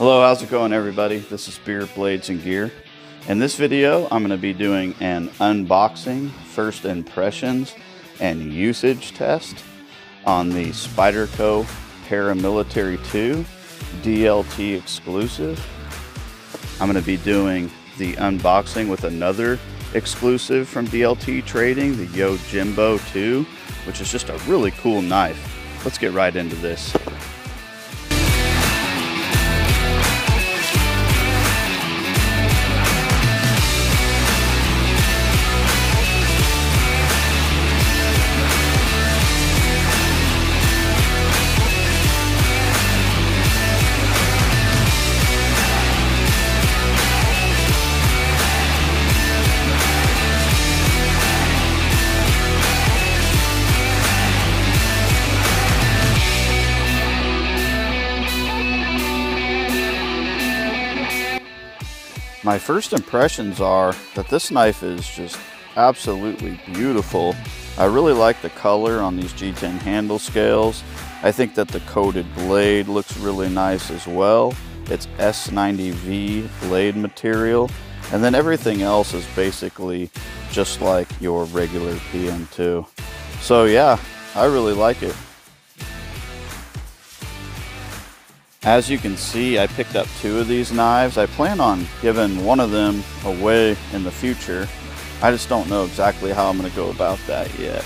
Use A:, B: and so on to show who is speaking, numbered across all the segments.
A: Hello, how's it going everybody? This is Spirit Blades and Gear. In this video, I'm going to be doing an unboxing, first impressions, and usage test on the Spyderco Paramilitary 2 DLT Exclusive. I'm going to be doing the unboxing with another exclusive from DLT Trading, the Yojimbo 2, which is just a really cool knife. Let's get right into this. My first impressions are that this knife is just absolutely beautiful. I really like the color on these G10 handle scales. I think that the coated blade looks really nice as well. It's S90V blade material, and then everything else is basically just like your regular PM2. So yeah, I really like it. As you can see, I picked up 2 of these knives. I plan on giving one of them away in the future. I just don't know exactly how I'm going to go about that yet.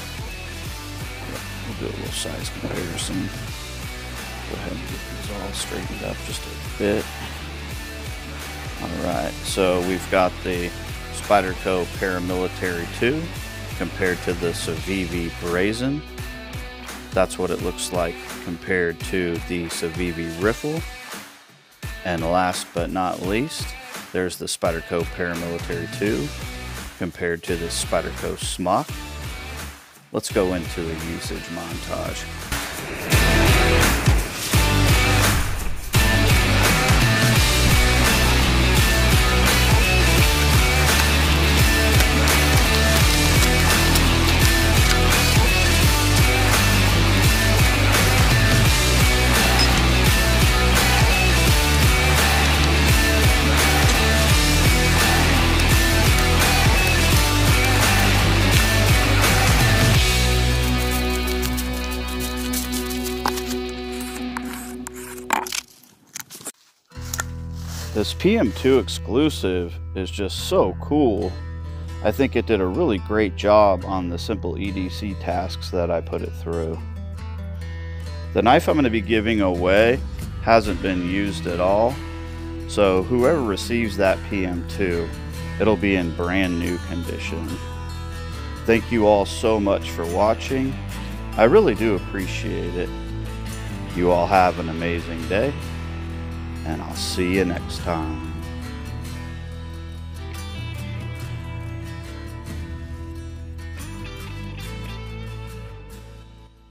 A: We'll do a little size comparison. Go ahead and get these all straightened up just a bit. Alright, so we've got the Spyderco Paramilitary 2 compared to the Civivi Brazen. That's what it looks like compared to the Civivi Riffle. And last but not least, there's the Spyderco Paramilitary 2 compared to the Spyderco Smock. Let's go into a usage montage. This PM2 exclusive is just so cool. I think it did a really great job on the simple EDC tasks that I put it through. The knife I'm going to be giving away hasn't been used at all, so whoever receives that PM2, it'll be in brand new condition. Thank you all so much for watching. I really do appreciate it. You all have an amazing day, and I'll see you next time.